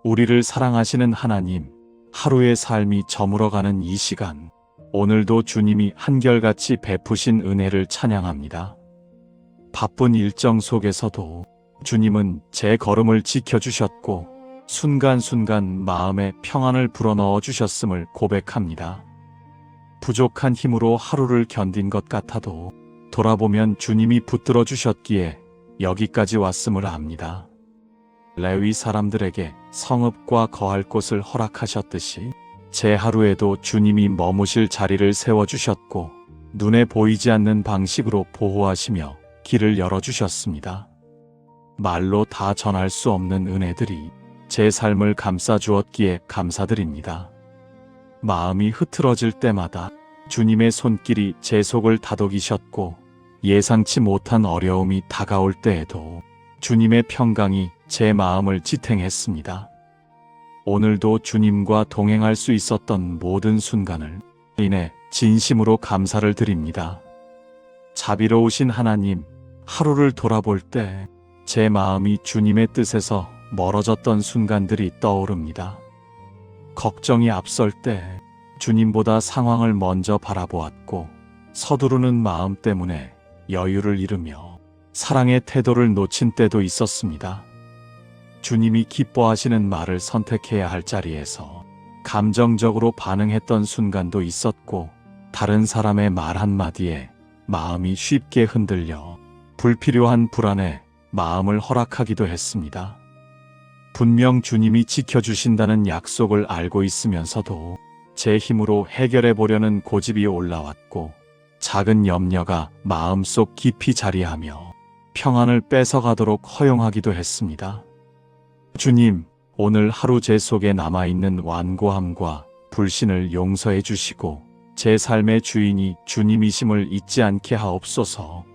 우리를 사랑하시는 하나님, 하루의 삶이 저물어가는 이 시간, 오늘도 주님이 한결같이 베푸신 은혜를 찬양합니다. 바쁜 일정 속에서도 주님은 제 걸음을 지켜주셨고 순간순간 마음에 평안을 불어넣어 주셨음을 고백합니다. 부족한 힘으로 하루를 견딘 것 같아도 돌아보면 주님이 붙들어 주셨기에 여기까지 왔음을 압니다. 레위 사람들에게 성읍과 거할 곳을 허락하셨듯이 제 하루에도 주님이 머무실 자리를 세워주셨고 눈에 보이지 않는 방식으로 보호하시며 길을 열어주셨습니다. 말로 다 전할 수 없는 은혜들이 제 삶을 감싸주었기에 감사드립니다. 마음이 흐트러질 때마다 주님의 손길이 제 속을 다독이셨고 예상치 못한 어려움이 다가올 때에도 주님의 평강이 제 마음을 지탱했습니다. 오늘도 주님과 동행할 수 있었던 모든 순간을 인해 진심으로 감사를 드립니다. 자비로우신 하나님, 하루를 돌아볼 때 제 마음이 주님의 뜻에서 멀어졌던 순간들이 떠오릅니다. 걱정이 앞설 때 주님보다 상황을 먼저 바라보았고 서두르는 마음 때문에 여유를 잃으며 사랑의 태도를 놓친 때도 있었습니다. 주님이 기뻐하시는 말을 선택해야 할 자리에서 감정적으로 반응했던 순간도 있었고 다른 사람의 말 한마디에 마음이 쉽게 흔들려 불필요한 불안에 마음을 허락하기도 했습니다. 분명 주님이 지켜주신다는 약속을 알고 있으면서도 제 힘으로 해결해 보려는 고집이 올라왔고 작은 염려가 마음속 깊이 자리하며 평안을 뺏어가도록 허용하기도 했습니다. 주님, 오늘 하루 제 속에 남아있는 완고함과 불신을 용서해 주시고 제 삶의 주인이 주님이심을 잊지 않게 하옵소서.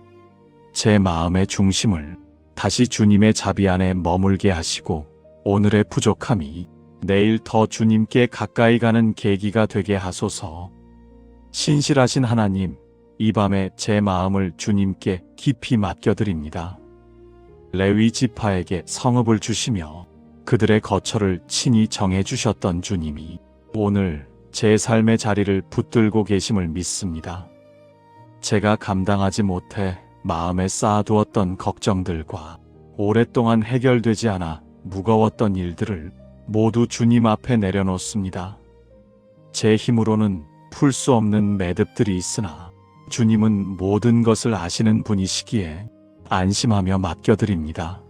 제 마음의 중심을 다시 주님의 자비 안에 머물게 하시고 오늘의 부족함이 내일 더 주님께 가까이 가는 계기가 되게 하소서. 신실하신 하나님, 이 밤에 제 마음을 주님께 깊이 맡겨드립니다. 레위 지파에게 성읍을 주시며 그들의 거처를 친히 정해주셨던 주님이 오늘 제 삶의 자리를 붙들고 계심을 믿습니다. 제가 감당하지 못해 마음에 쌓아두었던 걱정들과 오랫동안 해결되지 않아 무거웠던 일들을 모두 주님 앞에 내려놓습니다. 제 힘으로는 풀 수 없는 매듭들이 있으나 주님은 모든 것을 아시는 분이시기에 안심하며 맡겨드립니다.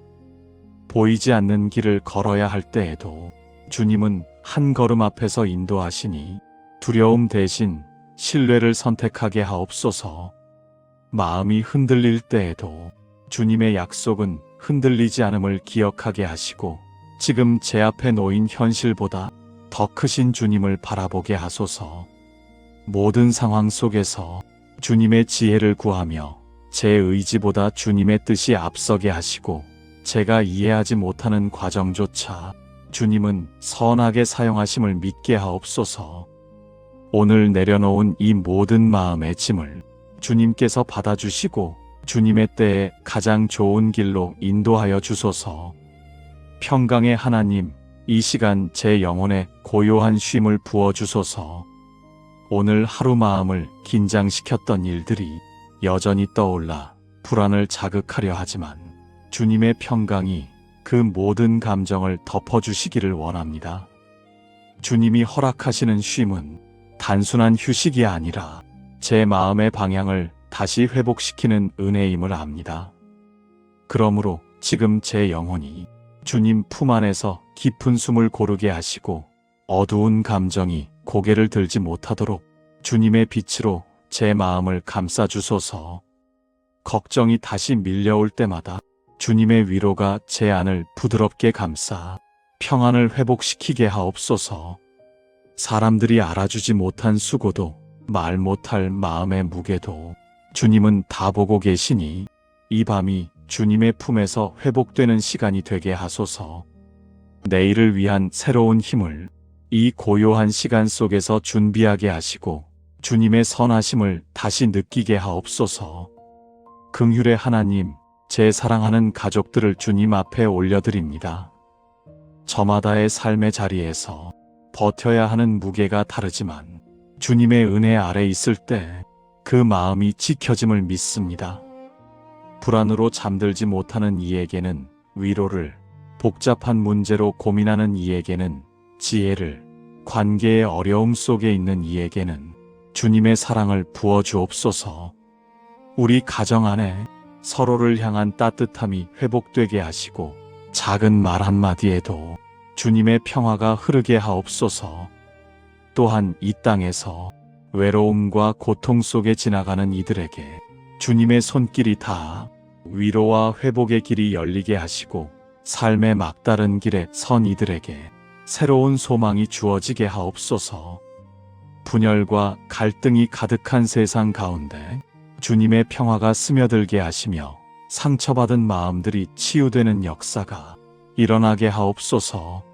보이지 않는 길을 걸어야 할 때에도 주님은 한 걸음 앞에서 인도하시니 두려움 대신 신뢰를 선택하게 하옵소서. 마음이 흔들릴 때에도 주님의 약속은 흔들리지 않음을 기억하게 하시고 지금 제 앞에 놓인 현실보다 더 크신 주님을 바라보게 하소서. 모든 상황 속에서 주님의 지혜를 구하며 제 의지보다 주님의 뜻이 앞서게 하시고 제가 이해하지 못하는 과정조차 주님은 선하게 사용하심을 믿게 하옵소서. 오늘 내려놓은 이 모든 마음의 짐을 주님께서 받아주시고 주님의 때에 가장 좋은 길로 인도하여 주소서. 평강의 하나님, 이 시간 제 영혼에 고요한 쉼을 부어주소서. 오늘 하루 마음을 긴장시켰던 일들이 여전히 떠올라 불안을 자극하려 하지만 주님의 평강이 그 모든 감정을 덮어주시기를 원합니다. 주님이 허락하시는 쉼은 단순한 휴식이 아니라 제 마음의 방향을 다시 회복시키는 은혜임을 압니다. 그러므로 지금 제 영혼이 주님 품 안에서 깊은 숨을 고르게 하시고 어두운 감정이 고개를 들지 못하도록 주님의 빛으로 제 마음을 감싸주소서. 걱정이 다시 밀려올 때마다 주님의 위로가 제 안을 부드럽게 감싸 평안을 회복시키게 하옵소서. 사람들이 알아주지 못한 수고도 말 못할 마음의 무게도 주님은 다 보고 계시니 이 밤이 주님의 품에서 회복되는 시간이 되게 하소서. 내일을 위한 새로운 힘을 이 고요한 시간 속에서 준비하게 하시고 주님의 선하심을 다시 느끼게 하옵소서. 긍휼의 하나님, 제 사랑하는 가족들을 주님 앞에 올려드립니다. 저마다의 삶의 자리에서 버텨야 하는 무게가 다르지만 주님의 은혜 아래 있을 때 그 마음이 지켜짐을 믿습니다. 불안으로 잠들지 못하는 이에게는 위로를, 복잡한 문제로 고민하는 이에게는 지혜를, 관계의 어려움 속에 있는 이에게는 주님의 사랑을 부어주옵소서. 우리 가정 안에 서로를 향한 따뜻함이 회복되게 하시고 작은 말 한마디에도 주님의 평화가 흐르게 하옵소서. 또한 이 땅에서 외로움과 고통 속에 지나가는 이들에게 주님의 손길이 닿아 위로와 회복의 길이 열리게 하시고 삶의 막다른 길에 선 이들에게 새로운 소망이 주어지게 하옵소서. 분열과 갈등이 가득한 세상 가운데 주님의 평화가 스며들게 하시며 상처받은 마음들이 치유되는 역사가 일어나게 하옵소서.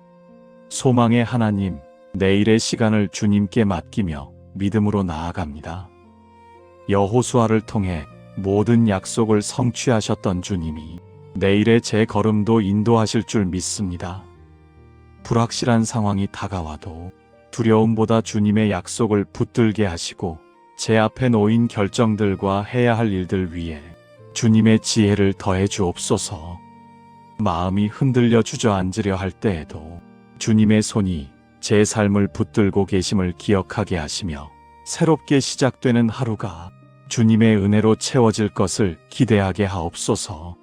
소망의 하나님, 내일의 시간을 주님께 맡기며 믿음으로 나아갑니다. 여호수아를 통해 모든 약속을 성취하셨던 주님이 내일의 제 걸음도 인도하실 줄 믿습니다. 불확실한 상황이 다가와도 두려움보다 주님의 약속을 붙들게 하시고 제 앞에 놓인 결정들과 해야 할 일들 위에 주님의 지혜를 더해 주옵소서. 마음이 흔들려 주저앉으려 할 때에도 주님의 손이 제 삶을 붙들고 계심을 기억하게 하시며 새롭게 시작되는 하루가 주님의 은혜로 채워질 것을 기대하게 하옵소서.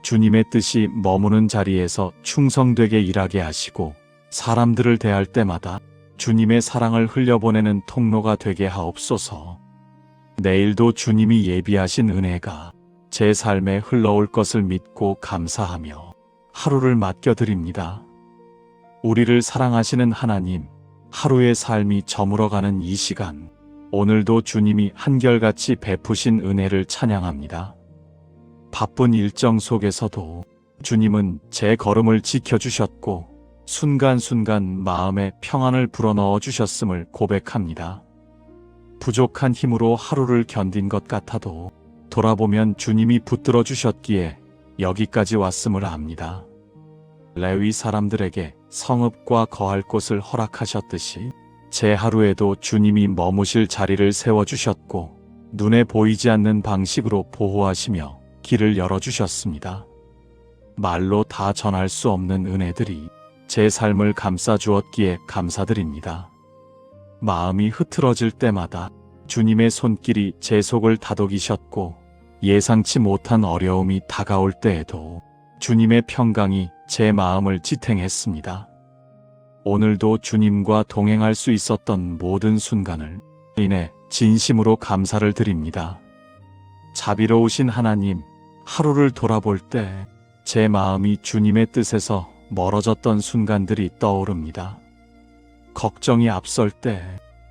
주님의 뜻이 머무는 자리에서 충성되게 일하게 하시고 사람들을 대할 때마다 주님의 사랑을 흘려보내는 통로가 되게 하옵소서. 내일도 주님이 예비하신 은혜가 제 삶에 흘러올 것을 믿고 감사하며 하루를 맡겨드립니다. 우리를 사랑하시는 하나님, 하루의 삶이 저물어가는 이 시간, 오늘도 주님이 한결같이 베푸신 은혜를 찬양합니다. 바쁜 일정 속에서도 주님은 제 걸음을 지켜주셨고 순간순간 마음에 평안을 불어넣어 주셨음을 고백합니다. 부족한 힘으로 하루를 견딘 것 같아도 돌아보면 주님이 붙들어 주셨기에 여기까지 왔음을 압니다. 레위 사람들에게 성읍과 거할 곳을 허락하셨듯이 제 하루에도 주님이 머무실 자리를 세워주셨고 눈에 보이지 않는 방식으로 보호하시며 길을 열어주셨습니다. 말로 다 전할 수 없는 은혜들이 제 삶을 감싸주었기에 감사드립니다. 마음이 흐트러질 때마다 주님의 손길이 제 속을 다독이셨고 예상치 못한 어려움이 다가올 때에도 주님의 평강이 제 마음을 지탱했습니다. 오늘도 주님과 동행할 수 있었던 모든 순간을 인해 진심으로 감사를 드립니다. 자비로우신 하나님, 하루를 돌아볼 때 제 마음이 주님의 뜻에서 멀어졌던 순간들이 떠오릅니다. 걱정이 앞설 때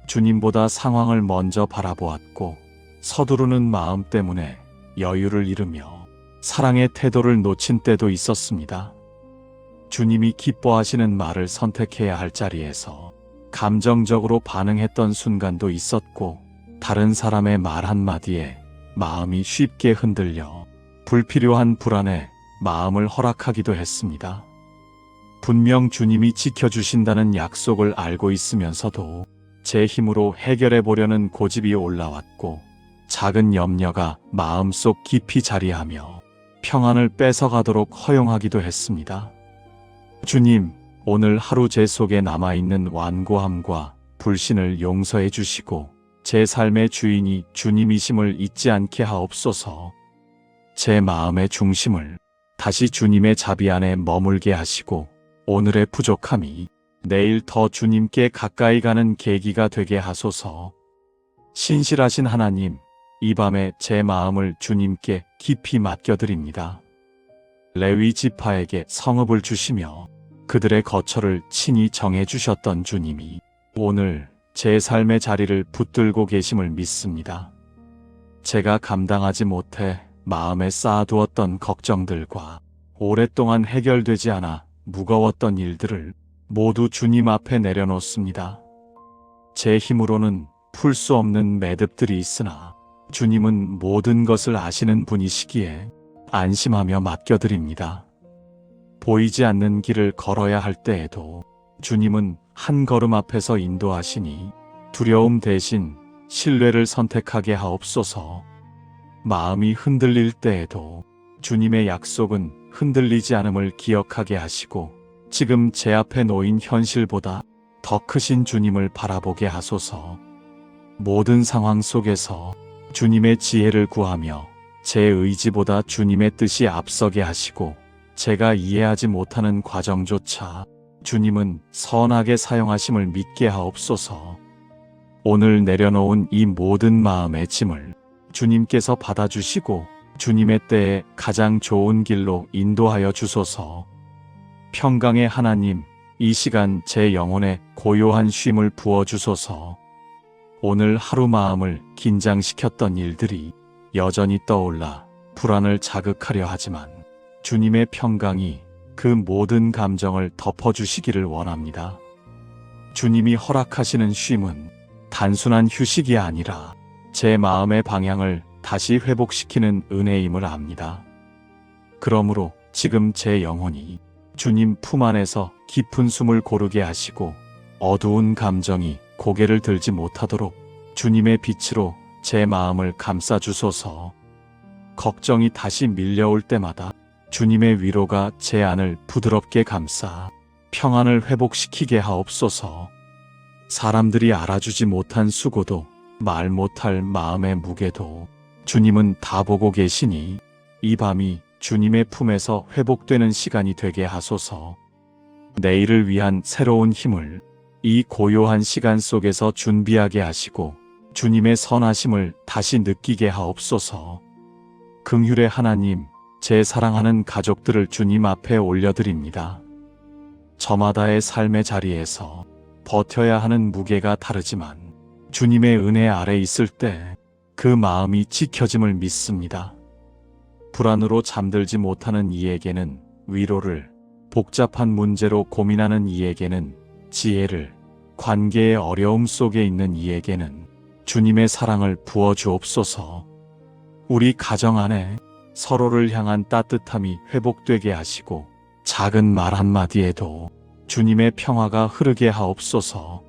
주님보다 상황을 먼저 바라보았고 서두르는 마음 때문에 여유를 잃으며 사랑의 태도를 놓친 때도 있었습니다. 주님이 기뻐하시는 말을 선택해야 할 자리에서 감정적으로 반응했던 순간도 있었고 다른 사람의 말 한마디에 마음이 쉽게 흔들려 불필요한 불안에 마음을 허락하기도 했습니다. 분명 주님이 지켜주신다는 약속을 알고 있으면서도 제 힘으로 해결해 보려는 고집이 올라왔고 작은 염려가 마음속 깊이 자리하며 평안을 뺏어가도록 허용하기도 했습니다. 주님, 오늘 하루 제 속에 남아있는 완고함과 불신을 용서해 주시고 제 삶의 주인이 주님이심을 잊지 않게 하옵소서. 제 마음의 중심을 다시 주님의 자비 안에 머물게 하시고 오늘의 부족함이 내일 더 주님께 가까이 가는 계기가 되게 하소서. 신실하신 하나님, 이 밤에 제 마음을 주님께 깊이 맡겨드립니다. 레위 지파에게 성읍을 주시며 그들의 거처를 친히 정해주셨던 주님이 오늘 제 삶의 자리를 붙들고 계심을 믿습니다. 제가 감당하지 못해 마음에 쌓아두었던 걱정들과 오랫동안 해결되지 않아 무거웠던 일들을 모두 주님 앞에 내려놓습니다. 제 힘으로는 풀 수 없는 매듭들이 있으나 주님은 모든 것을 아시는 분이시기에 안심하며 맡겨드립니다. 보이지 않는 길을 걸어야 할 때에도 주님은 한 걸음 앞에서 인도하시니 두려움 대신 신뢰를 선택하게 하옵소서. 마음이 흔들릴 때에도 주님의 약속은 흔들리지 않음을 기억하게 하시고 지금 제 앞에 놓인 현실보다 더 크신 주님을 바라보게 하소서. 모든 상황 속에서 주님의 지혜를 구하며 제 의지보다 주님의 뜻이 앞서게 하시고 제가 이해하지 못하는 과정조차 주님은 선하게 사용하심을 믿게 하옵소서. 오늘 내려놓은 이 모든 마음의 짐을 주님께서 받아주시고 주님의 때에 가장 좋은 길로 인도하여 주소서. 평강의 하나님, 이 시간 제 영혼에 고요한 쉼을 부어주소서. 오늘 하루 마음을 긴장시켰던 일들이 여전히 떠올라 불안을 자극하려 하지만 주님의 평강이 그 모든 감정을 덮어주시기를 원합니다. 주님이 허락하시는 쉼은 단순한 휴식이 아니라 제 마음의 방향을 다시 회복시키는 은혜임을 압니다. 그러므로 지금 제 영혼이 주님 품 안에서 깊은 숨을 고르게 하시고 어두운 감정이 고개를 들지 못하도록 주님의 빛으로 제 마음을 감싸주소서. 걱정이 다시 밀려올 때마다 주님의 위로가 제 안을 부드럽게 감싸 평안을 회복시키게 하옵소서. 사람들이 알아주지 못한 수고도 말 못할 마음의 무게도 주님은 다 보고 계시니 이 밤이 주님의 품에서 회복되는 시간이 되게 하소서. 내일을 위한 새로운 힘을 이 고요한 시간 속에서 준비하게 하시고 주님의 선하심을 다시 느끼게 하옵소서. 긍휼의 하나님, 제 사랑하는 가족들을 주님 앞에 올려드립니다. 저마다의 삶의 자리에서 버텨야 하는 무게가 다르지만 주님의 은혜 아래 있을 때 그 마음이 지켜짐을 믿습니다. 불안으로 잠들지 못하는 이에게는 위로를, 복잡한 문제로 고민하는 이에게는 지혜를, 관계의 어려움 속에 있는 이에게는 주님의 사랑을 부어 주옵소서. 우리 가정 안에 서로를 향한 따뜻함이 회복되게 하시고 작은 말 한마디에도 주님의 평화가 흐르게 하옵소서.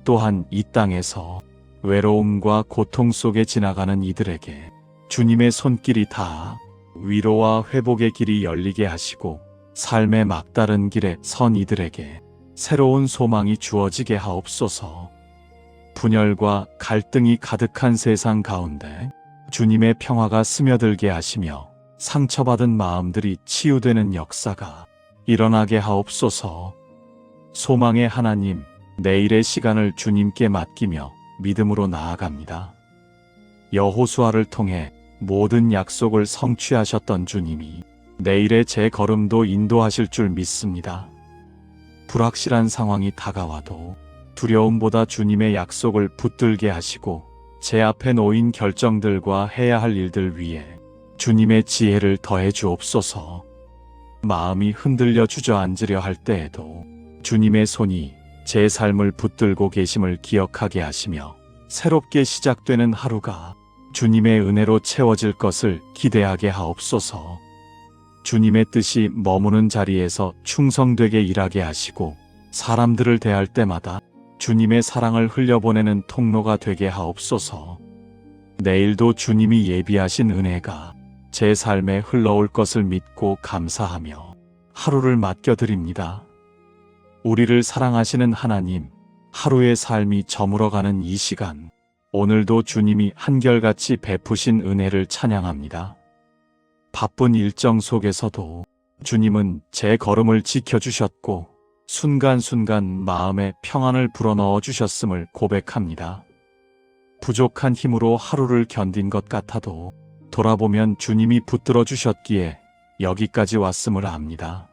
또한 이 땅에서 외로움과 고통 속에 지나가는 이들에게 주님의 손길이 닿아 위로와 회복의 길이 열리게 하시고 삶의 막다른 길에 선 이들에게 새로운 소망이 주어지게 하옵소서. 분열과 갈등이 가득한 세상 가운데 주님의 평화가 스며들게 하시며 상처받은 마음들이 치유되는 역사가 일어나게 하옵소서. 소망의 하나님, 내일의 시간을 주님께 맡기며 믿음으로 나아갑니다. 여호수아를 통해 모든 약속을 성취하셨던 주님이 내일의 제 걸음도 인도하실 줄 믿습니다. 불확실한 상황이 다가와도 두려움보다 주님의 약속을 붙들게 하시고 제 앞에 놓인 결정들과 해야 할 일들 위에 주님의 지혜를 더해 주옵소서. 마음이 흔들려 주저앉으려 할 때에도 주님의 손이 제 삶을 붙들고 계심을 기억하게 하시며 새롭게 시작되는 하루가 주님의 은혜로 채워질 것을 기대하게 하옵소서. 주님의 뜻이 머무는 자리에서 충성되게 일하게 하시고 사람들을 대할 때마다 주님의 사랑을 흘려보내는 통로가 되게 하옵소서. 내일도 주님이 예비하신 은혜가 제 삶에 흘러올 것을 믿고 감사하며 하루를 맡겨드립니다. 우리를 사랑하시는 하나님, 하루의 삶이 저물어가는 이 시간, 오늘도 주님이 한결같이 베푸신 은혜를 찬양합니다. 바쁜 일정 속에서도 주님은 제 걸음을 지켜주셨고 순간순간 마음에 평안을 불어넣어 주셨음을 고백합니다. 부족한 힘으로 하루를 견딘 것 같아도 돌아보면 주님이 붙들어 주셨기에 여기까지 왔음을 압니다.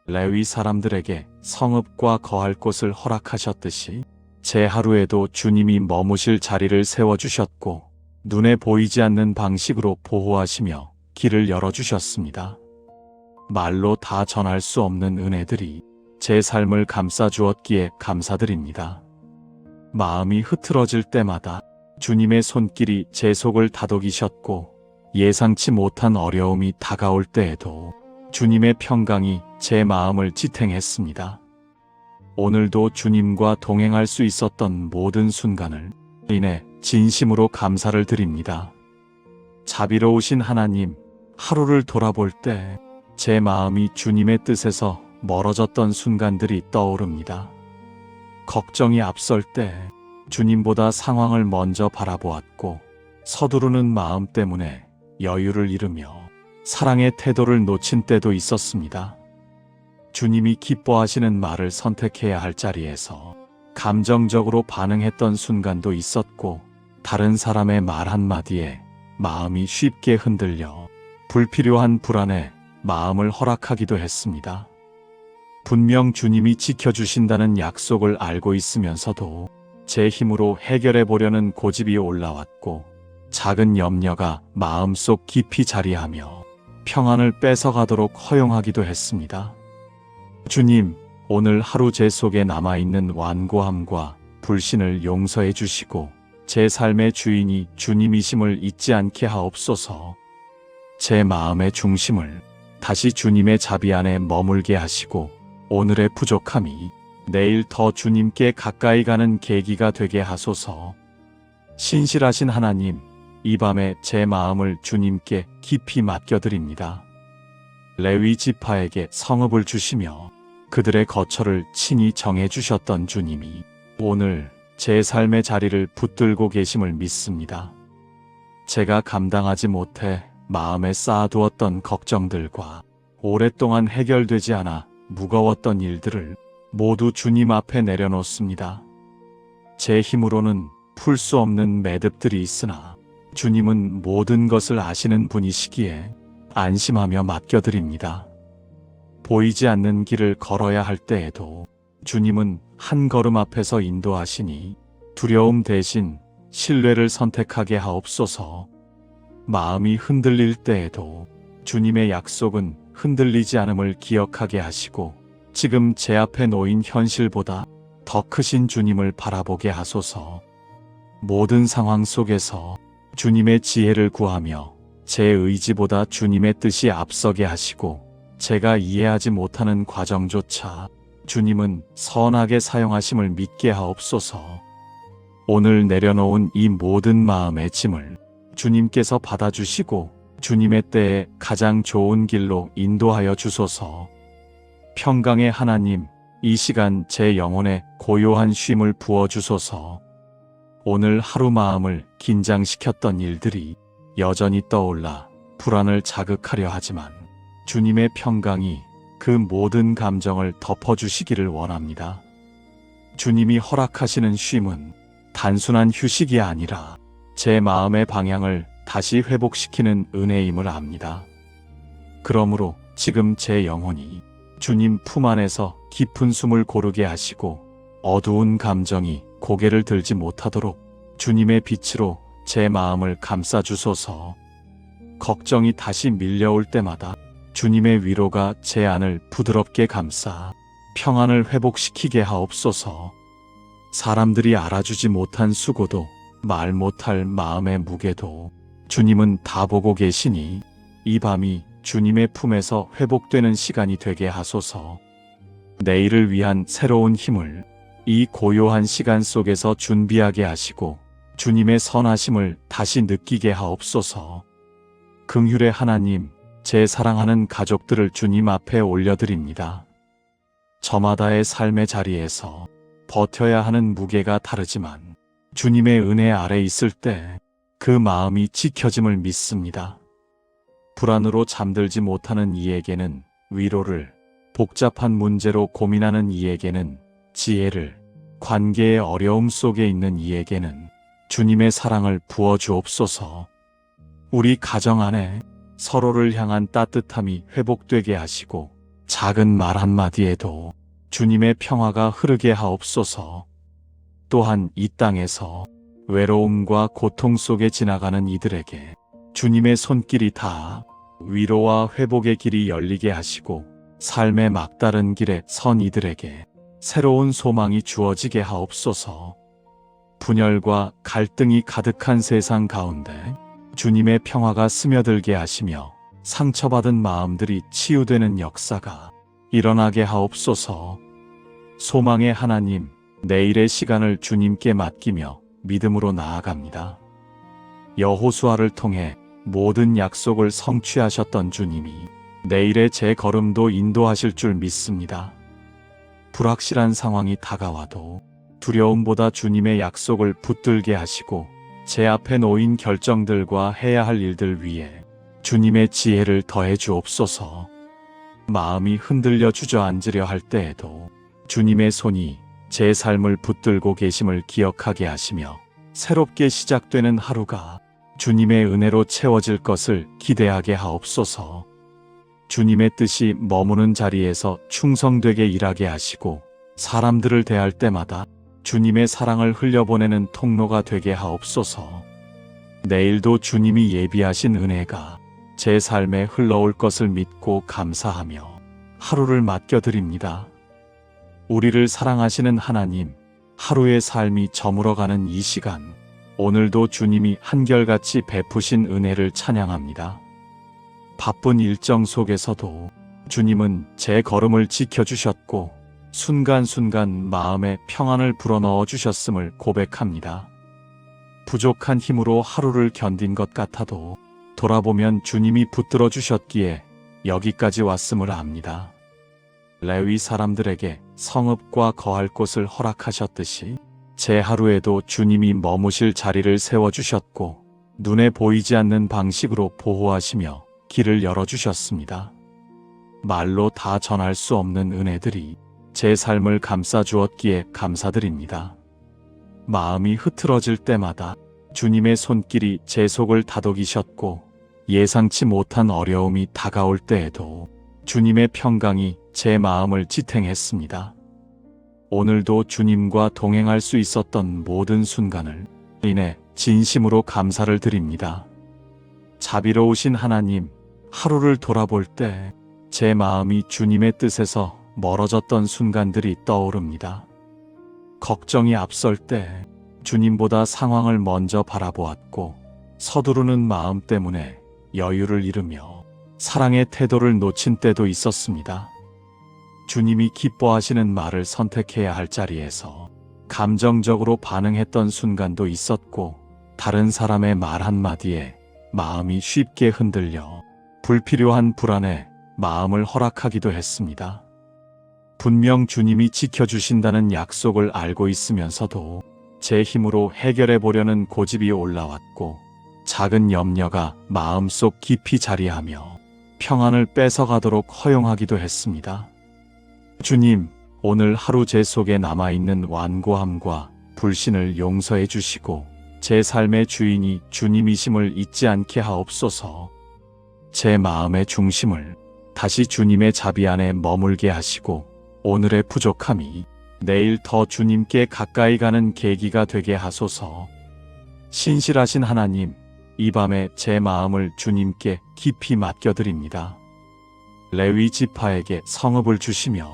레위 사람들에게 성읍과 거할 곳을 허락하셨듯이 제 하루에도 주님이 머무실 자리를 세워주셨고 눈에 보이지 않는 방식으로 보호하시며 길을 열어주셨습니다. 말로 다 전할 수 없는 은혜들이 제 삶을 감싸주었기에 감사드립니다. 마음이 흐트러질 때마다 주님의 손길이 제 속을 다독이셨고 예상치 못한 어려움이 다가올 때에도 주님의 평강이 제 마음을 지탱했습니다. 오늘도 주님과 동행할 수 있었던 모든 순간을 인해 진심으로 감사를 드립니다. 자비로우신 하나님, 하루를 돌아볼 때 제 마음이 주님의 뜻에서 멀어졌던 순간들이 떠오릅니다. 걱정이 앞설 때 주님보다 상황을 먼저 바라보았고, 서두르는 마음 때문에 여유를 잃으며 사랑의 태도를 놓친 때도 있었습니다. 주님이 기뻐하시는 말을 선택해야 할 자리에서 감정적으로 반응했던 순간도 있었고, 다른 사람의 말 한마디에 마음이 쉽게 흔들려 불필요한 불안에 마음을 허락하기도 했습니다. 분명 주님이 지켜주신다는 약속을 알고 있으면서도 제 힘으로 해결해 보려는 고집이 올라왔고, 작은 염려가 마음속 깊이 자리하며 평안을 뺏어가도록 허용하기도 했습니다. 주님, 오늘 하루 제 속에 남아있는 완고함과 불신을 용서해 주시고 제 삶의 주인이 주님이심을 잊지 않게 하옵소서. 제 마음의 중심을 다시 주님의 자비 안에 머물게 하시고, 오늘의 부족함이 내일 더 주님께 가까이 가는 계기가 되게 하소서. 신실하신 하나님, 이 밤에 제 마음을 주님께 깊이 맡겨드립니다. 레위 지파에게 성읍을 주시며 그들의 거처를 친히 정해주셨던 주님이 오늘 제 삶의 자리를 붙들고 계심을 믿습니다. 제가 감당하지 못해 마음에 쌓아두었던 걱정들과 오랫동안 해결되지 않아 무거웠던 일들을 모두 주님 앞에 내려놓습니다. 제 힘으로는 풀 수 없는 매듭들이 있으나 주님은 모든 것을 아시는 분이시기에 안심하며 맡겨드립니다. 보이지 않는 길을 걸어야 할 때에도 주님은 한 걸음 앞에서 인도하시니 두려움 대신 신뢰를 선택하게 하옵소서. 마음이 흔들릴 때에도 주님의 약속은 흔들리지 않음을 기억하게 하시고, 지금 제 앞에 놓인 현실보다 더 크신 주님을 바라보게 하소서. 모든 상황 속에서 주님의 지혜를 구하며 제 의지보다 주님의 뜻이 앞서게 하시고, 제가 이해하지 못하는 과정조차 주님은 선하게 사용하심을 믿게 하옵소서. 오늘 내려놓은 이 모든 마음의 짐을 주님께서 받아주시고 주님의 때에 가장 좋은 길로 인도하여 주소서. 평강의 하나님, 이 시간 제 영혼에 고요한 쉼을 부어주소서. 오늘 하루 마음을 긴장시켰던 일들이 여전히 떠올라 불안을 자극하려 하지만 주님의 평강이 그 모든 감정을 덮어주시기를 원합니다. 주님이 허락하시는 쉼은 단순한 휴식이 아니라 제 마음의 방향을 다시 회복시키는 은혜임을 압니다. 그러므로 지금 제 영혼이 주님 품 안에서 깊은 숨을 고르게 하시고, 어두운 감정이 고개를 들지 못하도록 주님의 빛으로 제 마음을 감싸주소서. 걱정이 다시 밀려올 때마다 주님의 위로가 제 안을 부드럽게 감싸 평안을 회복시키게 하옵소서. 사람들이 알아주지 못한 수고도 말 못할 마음의 무게도 주님은 다 보고 계시니 이 밤이 주님의 품에서 회복되는 시간이 되게 하소서. 내일을 위한 새로운 힘을 이 고요한 시간 속에서 준비하게 하시고 주님의 선하심을 다시 느끼게 하옵소서. 긍휼의 하나님, 제 사랑하는 가족들을 주님 앞에 올려드립니다. 저마다의 삶의 자리에서 버텨야 하는 무게가 다르지만 주님의 은혜 아래 있을 때 그 마음이 지켜짐을 믿습니다. 불안으로 잠들지 못하는 이에게는 위로를, 복잡한 문제로 고민하는 이에게는 지혜를, 관계의 어려움 속에 있는 이에게는 주님의 사랑을 부어주옵소서. 우리 가정 안에 서로를 향한 따뜻함이 회복되게 하시고 작은 말 한마디에도 주님의 평화가 흐르게 하옵소서. 또한 이 땅에서 외로움과 고통 속에 지나가는 이들에게 주님의 손길이 닿아 위로와 회복의 길이 열리게 하시고, 삶의 막다른 길에 선 이들에게 새로운 소망이 주어지게 하옵소서. 분열과 갈등이 가득한 세상 가운데 주님의 평화가 스며들게 하시며 상처받은 마음들이 치유되는 역사가 일어나게 하옵소서. 소망의 하나님, 내일의 시간을 주님께 맡기며 믿음으로 나아갑니다. 여호수아를 통해 모든 약속을 성취하셨던 주님이 내일의 제 걸음도 인도하실 줄 믿습니다. 불확실한 상황이 다가와도 두려움보다 주님의 약속을 붙들게 하시고 제 앞에 놓인 결정들과 해야 할 일들 위에 주님의 지혜를 더해 주옵소서. 마음이 흔들려 주저앉으려 할 때에도 주님의 손이 제 삶을 붙들고 계심을 기억하게 하시며 새롭게 시작되는 하루가 주님의 은혜로 채워질 것을 기대하게 하옵소서. 주님의 뜻이 머무는 자리에서 충성되게 일하게 하시고 사람들을 대할 때마다 주님의 사랑을 흘려보내는 통로가 되게 하옵소서. 내일도 주님이 예비하신 은혜가 제 삶에 흘러올 것을 믿고 감사하며 하루를 맡겨드립니다. 우리를 사랑하시는 하나님, 하루의 삶이 저물어가는 이 시간, 오늘도 주님이 한결같이 베푸신 은혜를 찬양합니다. 바쁜 일정 속에서도 주님은 제 걸음을 지켜주셨고 순간순간 마음에 평안을 불어넣어 주셨음을 고백합니다. 부족한 힘으로 하루를 견딘 것 같아도 돌아보면 주님이 붙들어 주셨기에 여기까지 왔음을 압니다. 레위 사람들에게 성읍과 거할 곳을 허락하셨듯이 제 하루에도 주님이 머무실 자리를 세워주셨고 눈에 보이지 않는 방식으로 보호하시며 길을 열어주셨습니다. 말로 다 전할 수 없는 은혜들이 제 삶을 감싸주었기에 감사드립니다. 마음이 흐트러질 때마다 주님의 손길이 제 속을 다독이셨고 예상치 못한 어려움이 다가올 때에도 주님의 평강이 제 마음을 지탱했습니다. 오늘도 주님과 동행할 수 있었던 모든 순간을 인해 진심으로 감사를 드립니다. 자비로우신 하나님, 하루를 돌아볼 때 제 마음이 주님의 뜻에서 멀어졌던 순간들이 떠오릅니다. 걱정이 앞설 때 주님보다 상황을 먼저 바라보았고 서두르는 마음 때문에 여유를 잃으며 사랑의 태도를 놓친 때도 있었습니다. 주님이 기뻐하시는 말을 선택해야 할 자리에서 감정적으로 반응했던 순간도 있었고 다른 사람의 말 한마디에 마음이 쉽게 흔들려 불필요한 불안에 마음을 허락하기도 했습니다. 분명 주님이 지켜주신다는 약속을 알고 있으면서도 제 힘으로 해결해 보려는 고집이 올라왔고 작은 염려가 마음속 깊이 자리하며 평안을 뺏어가도록 허용하기도 했습니다. 주님, 오늘 하루 제 속에 남아있는 완고함과 불신을 용서해 주시고 제 삶의 주인이 주님이심을 잊지 않게 하옵소서. 제 마음의 중심을 다시 주님의 자비 안에 머물게 하시고 오늘의 부족함이 내일 더 주님께 가까이 가는 계기가 되게 하소서. 신실하신 하나님, 이 밤에 제 마음을 주님께 깊이 맡겨드립니다. 레위 지파에게 성읍을 주시며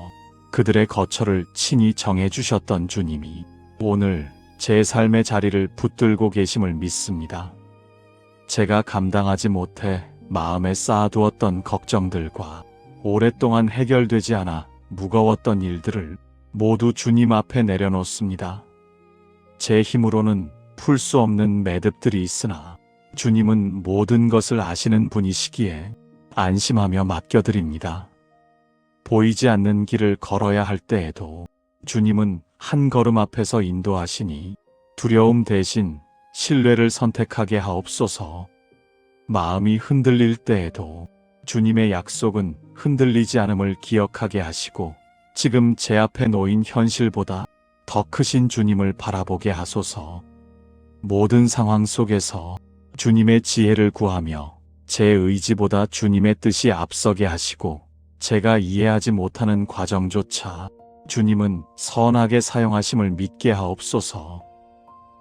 그들의 거처를 친히 정해주셨던 주님이 오늘 제 삶의 자리를 붙들고 계심을 믿습니다. 제가 감당하지 못해 마음에 쌓아두었던 걱정들과 오랫동안 해결되지 않아 무거웠던 일들을 모두 주님 앞에 내려놓습니다. 제 힘으로는 풀 수 없는 매듭들이 있으나 주님은 모든 것을 아시는 분이시기에 안심하며 맡겨드립니다. 보이지 않는 길을 걸어야 할 때에도 주님은 한 걸음 앞에서 인도하시니 두려움 대신 신뢰를 선택하게 하옵소서. 마음이 흔들릴 때에도 주님의 약속은 흔들리지 않음을 기억하게 하시고 지금 제 앞에 놓인 현실보다 더 크신 주님을 바라보게 하소서. 모든 상황 속에서 주님의 지혜를 구하며 제 의지보다 주님의 뜻이 앞서게 하시고 제가 이해하지 못하는 과정조차 주님은 선하게 사용하심을 믿게 하옵소서.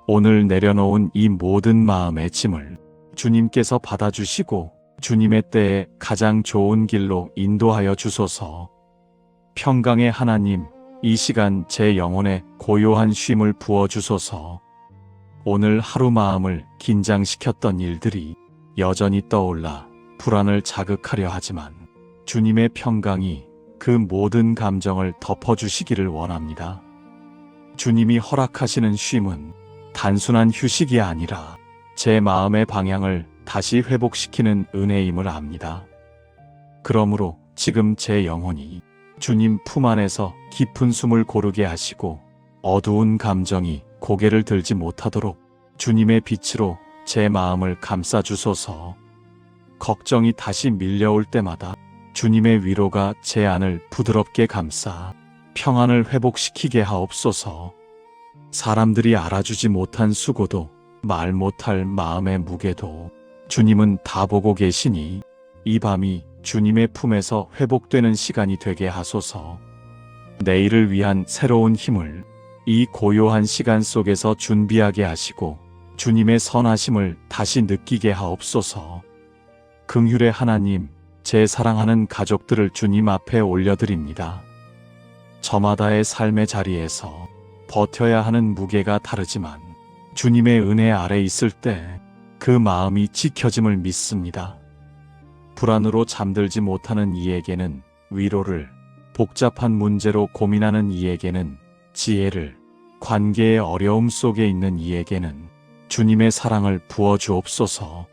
오늘 내려놓은 이 모든 마음의 짐을 주님께서 받아주시고 주님의 때에 가장 좋은 길로 인도하여 주소서. 평강의 하나님, 이 시간 제 영혼에 고요한 쉼을 부어주소서. 오늘 하루 마음을 긴장시켰던 일들이 여전히 떠올라 불안을 자극하려 하지만 주님의 평강이 그 모든 감정을 덮어주시기를 원합니다. 주님이 허락하시는 쉼은 단순한 휴식이 아니라 제 마음의 방향을 다시 회복시키는 은혜임을 압니다. 그러므로 지금 제 영혼이 주님 품 안에서 깊은 숨을 고르게 하시고 어두운 감정이 고개를 들지 못하도록 주님의 빛으로 제 마음을 감싸주소서. 걱정이 다시 밀려올 때마다 주님의 위로가 제 안을 부드럽게 감싸 평안을 회복시키게 하옵소서. 사람들이 알아주지 못한 수고도 말 못할 마음의 무게도 주님은 다 보고 계시니 이 밤이 주님의 품에서 회복되는 시간이 되게 하소서. 내일을 위한 새로운 힘을 이 고요한 시간 속에서 준비하게 하시고 주님의 선하심을 다시 느끼게 하옵소서. 긍휼의 하나님, 제 사랑하는 가족들을 주님 앞에 올려드립니다. 저마다의 삶의 자리에서 버텨야 하는 무게가 다르지만 주님의 은혜 아래 있을 때 그 마음이 지켜짐을 믿습니다. 불안으로 잠들지 못하는 이에게는 위로를, 복잡한 문제로 고민하는 이에게는 지혜를, 관계의 어려움 속에 있는 이에게는 주님의 사랑을 부어주옵소서.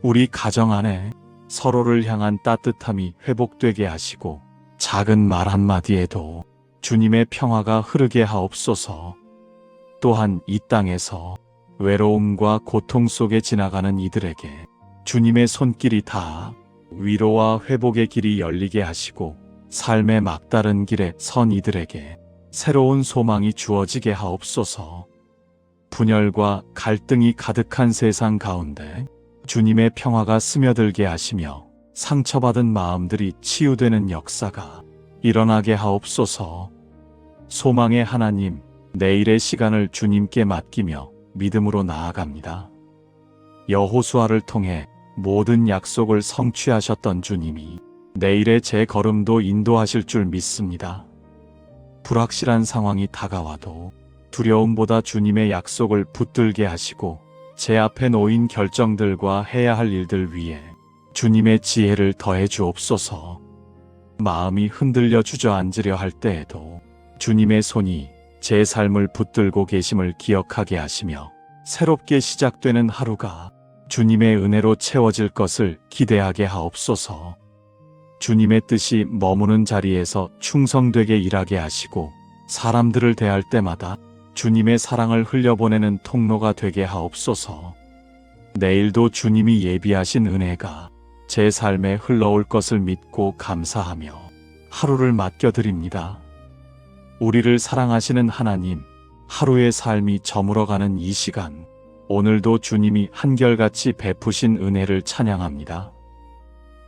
우리 가정 안에 서로를 향한 따뜻함이 회복되게 하시고 작은 말 한마디에도 주님의 평화가 흐르게 하옵소서. 또한 이 땅에서 외로움과 고통 속에 지나가는 이들에게 주님의 손길이 닿아 위로와 회복의 길이 열리게 하시고 삶의 막다른 길에 선 이들에게 새로운 소망이 주어지게 하옵소서. 분열과 갈등이 가득한 세상 가운데 주님의 평화가 스며들게 하시며 상처받은 마음들이 치유되는 역사가 일어나게 하옵소서. 소망의 하나님, 내일의 시간을 주님께 맡기며 믿음으로 나아갑니다. 여호수아를 통해 모든 약속을 성취하셨던 주님이 내일의 제 걸음도 인도하실 줄 믿습니다. 불확실한 상황이 다가와도 두려움보다 주님의 약속을 붙들게 하시고 제 앞에 놓인 결정들과 해야 할 일들 위에 주님의 지혜를 더해 주옵소서. 마음이 흔들려 주저앉으려 할 때에도 주님의 손이 제 삶을 붙들고 계심을 기억하게 하시며 새롭게 시작되는 하루가 주님의 은혜로 채워질 것을 기대하게 하옵소서. 주님의 뜻이 머무는 자리에서 충성되게 일하게 하시고 사람들을 대할 때마다 주님의 사랑을 흘려보내는 통로가 되게 하옵소서. 내일도 주님이 예비하신 은혜가 제 삶에 흘러올 것을 믿고 감사하며 하루를 맡겨드립니다. 우리를 사랑하시는 하나님, 하루의 삶이 저물어가는 이 시간, 오늘도 주님이 한결같이 베푸신 은혜를 찬양합니다.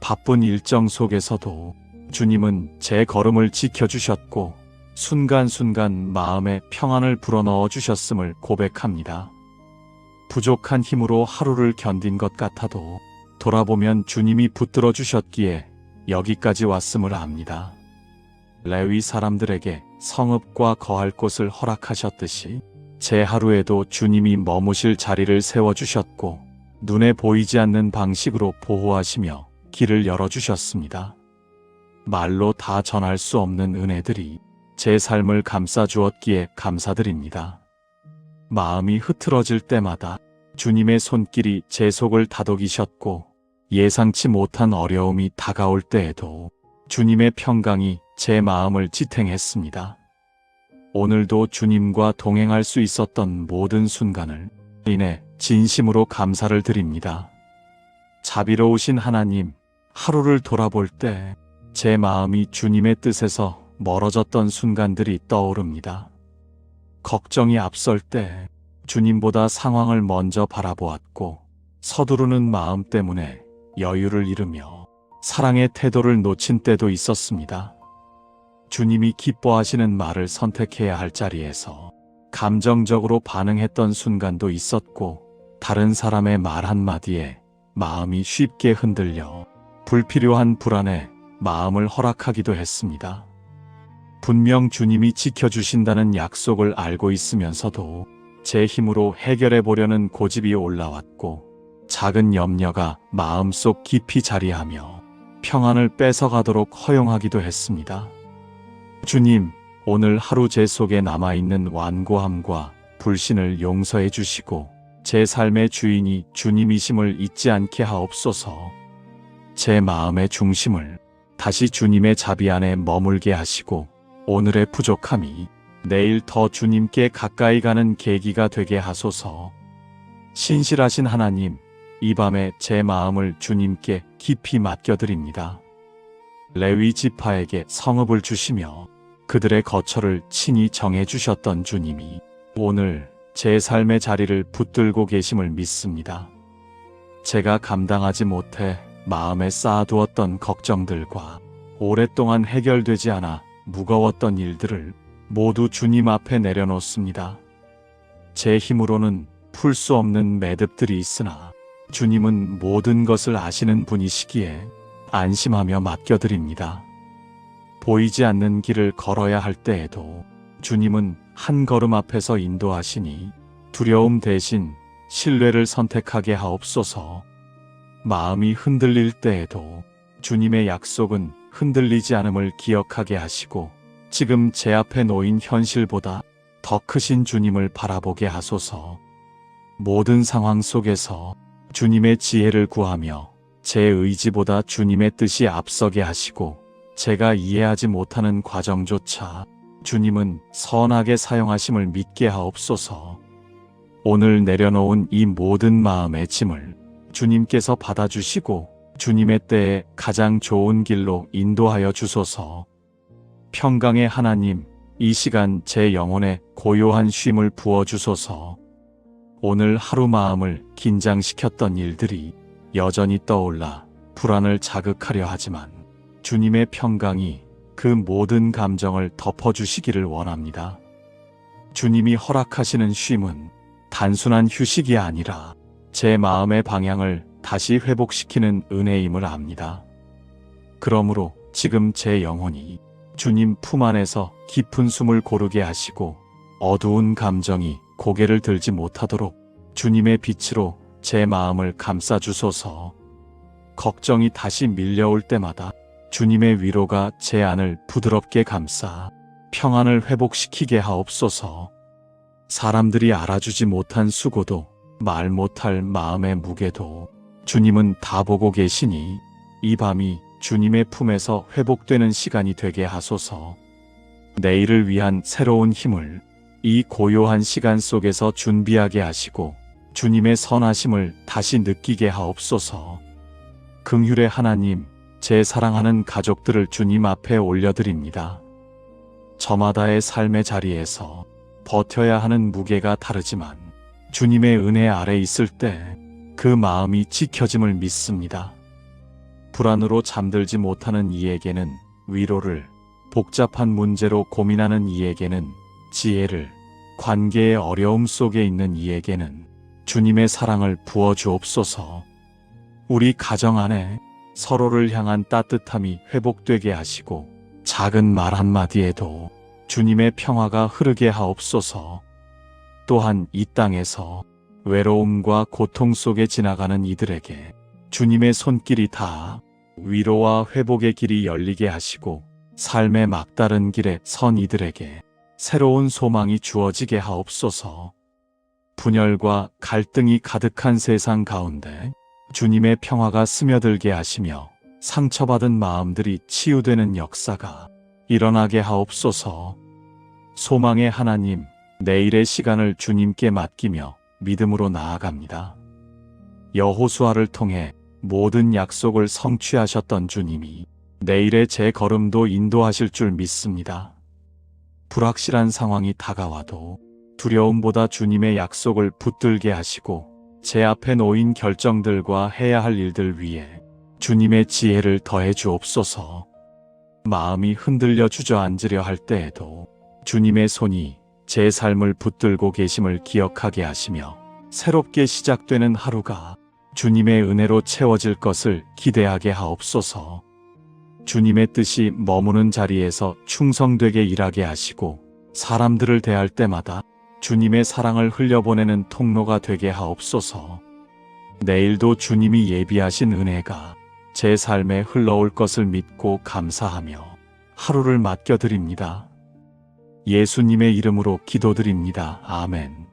바쁜 일정 속에서도 주님은 제 걸음을 지켜주셨고 순간순간 마음에 평안을 불어넣어 주셨음을 고백합니다. 부족한 힘으로 하루를 견딘 것 같아도 돌아보면 주님이 붙들어 주셨기에 여기까지 왔음을 압니다. 레위 사람들에게 성읍과 거할 곳을 허락하셨듯이 제 하루에도 주님이 머무실 자리를 세워주셨고 눈에 보이지 않는 방식으로 보호하시며 길을 열어주셨습니다. 말로 다 전할 수 없는 은혜들이 제 삶을 감싸주었기에 감사드립니다. 마음이 흐트러질 때마다 주님의 손길이 제 속을 다독이셨고 예상치 못한 어려움이 다가올 때에도 주님의 평강이 제 마음을 지탱했습니다. 오늘도 주님과 동행할 수 있었던 모든 순간을 인해 진심으로 감사를 드립니다. 자비로우신 하나님, 하루를 돌아볼 때 제 마음이 주님의 뜻에서 멀어졌던 순간들이 떠오릅니다. 걱정이 앞설 때 주님보다 상황을 먼저 바라보았고 서두르는 마음 때문에 여유를 잃으며 사랑의 태도를 놓친 때도 있었습니다. 주님이 기뻐하시는 말을 선택해야 할 자리에서 감정적으로 반응했던 순간도 있었고 다른 사람의 말 한마디에 마음이 쉽게 흔들려 불필요한 불안에 마음을 허락하기도 했습니다. 분명 주님이 지켜주신다는 약속을 알고 있으면서도 제 힘으로 해결해 보려는 고집이 올라왔고 작은 염려가 마음속 깊이 자리하며 평안을 뺏어가도록 허용하기도 했습니다. 주님, 오늘 하루 제 속에 남아있는 완고함과 불신을 용서해 주시고 제 삶의 주인이 주님이심을 잊지 않게 하옵소서. 제 마음의 중심을 다시 주님의 자비 안에 머물게 하시고 오늘의 부족함이 내일 더 주님께 가까이 가는 계기가 되게 하소서. 신실하신 하나님, 이 밤에 제 마음을 주님께 깊이 맡겨드립니다. 레위 지파에게 성읍을 주시며 그들의 거처를 친히 정해주셨던 주님이 오늘 제 삶의 자리를 붙들고 계심을 믿습니다. 제가 감당하지 못해 마음에 쌓아두었던 걱정들과 오랫동안 해결되지 않아 무거웠던 일들을 모두 주님 앞에 내려놓습니다. 제 힘으로는 풀 수 없는 매듭들이 있으나 주님은 모든 것을 아시는 분이시기에 안심하며 맡겨드립니다. 보이지 않는 길을 걸어야 할 때에도 주님은 한 걸음 앞에서 인도하시니 두려움 대신 신뢰를 선택하게 하옵소서. 마음이 흔들릴 때에도 주님의 약속은 흔들리지 않음을 기억하게 하시고 지금 제 앞에 놓인 현실보다 더 크신 주님을 바라보게 하소서. 모든 상황 속에서 주님의 지혜를 구하며 제 의지보다 주님의 뜻이 앞서게 하시고 제가 이해하지 못하는 과정조차 주님은 선하게 사용하심을 믿게 하옵소서. 오늘 내려놓은 이 모든 마음의 짐을 주님께서 받아주시고 주님의 때에 가장 좋은 길로 인도하여 주소서. 평강의 하나님, 이 시간 제 영혼에 고요한 쉼을 부어주소서. 오늘 하루 마음을 긴장시켰던 일들이 여전히 떠올라 불안을 자극하려 하지만 주님의 평강이 그 모든 감정을 덮어주시기를 원합니다. 주님이 허락하시는 쉼은 단순한 휴식이 아니라 제 마음의 방향을 다시 회복시키는 은혜임을 압니다. 그러므로 지금 제 영혼이 주님 품 안에서 깊은 숨을 고르게 하시고 어두운 감정이 고개를 들지 못하도록 주님의 빛으로 제 마음을 감싸주소서. 걱정이 다시 밀려올 때마다 주님의 위로가 제 안을 부드럽게 감싸 평안을 회복시키게 하옵소서. 사람들이 알아주지 못한 수고도 말 못할 마음의 무게도 주님은 다 보고 계시니 이 밤이 주님의 품에서 회복되는 시간이 되게 하소서. 내일을 위한 새로운 힘을 이 고요한 시간 속에서 준비하게 하시고 주님의 선하심을 다시 느끼게 하옵소서. 긍휼의 하나님, 제 사랑하는 가족들을 주님 앞에 올려드립니다. 저마다의 삶의 자리에서 버텨야 하는 무게가 다르지만 주님의 은혜 아래 있을 때 그 마음이 지켜짐을 믿습니다. 불안으로 잠들지 못하는 이에게는 위로를, 복잡한 문제로 고민하는 이에게는 지혜를, 관계의 어려움 속에 있는 이에게는 주님의 사랑을 부어주옵소서. 우리 가정 안에 서로를 향한 따뜻함이 회복되게 하시고 작은 말 한마디에도 주님의 평화가 흐르게 하옵소서. 또한 이 땅에서 외로움과 고통 속에 지나가는 이들에게 주님의 손길이 닿아 위로와 회복의 길이 열리게 하시고 삶의 막다른 길에 선 이들에게 새로운 소망이 주어지게 하옵소서. 분열과 갈등이 가득한 세상 가운데 주님의 평화가 스며들게 하시며 상처받은 마음들이 치유되는 역사가 일어나게 하옵소서. 소망의 하나님, 내일의 시간을 주님께 맡기며 믿음으로 나아갑니다. 여호수아를 통해 모든 약속을 성취하셨던 주님이 내일의 제 걸음도 인도하실 줄 믿습니다. 불확실한 상황이 다가와도 두려움보다 주님의 약속을 붙들게 하시고 제 앞에 놓인 결정들과 해야 할 일들 위에 주님의 지혜를 더해 주옵소서. 마음이 흔들려 주저앉으려 할 때에도 주님의 손이 제 삶을 붙들고 계심을 기억하게 하시며 새롭게 시작되는 하루가 주님의 은혜로 채워질 것을 기대하게 하옵소서. 주님의 뜻이 머무는 자리에서 충성되게 일하게 하시고 사람들을 대할 때마다 주님의 사랑을 흘려보내는 통로가 되게 하옵소서. 내일도 주님이 예비하신 은혜가 제 삶에 흘러올 것을 믿고 감사하며 하루를 맡겨드립니다. 예수님의 이름으로 기도드립니다. 아멘.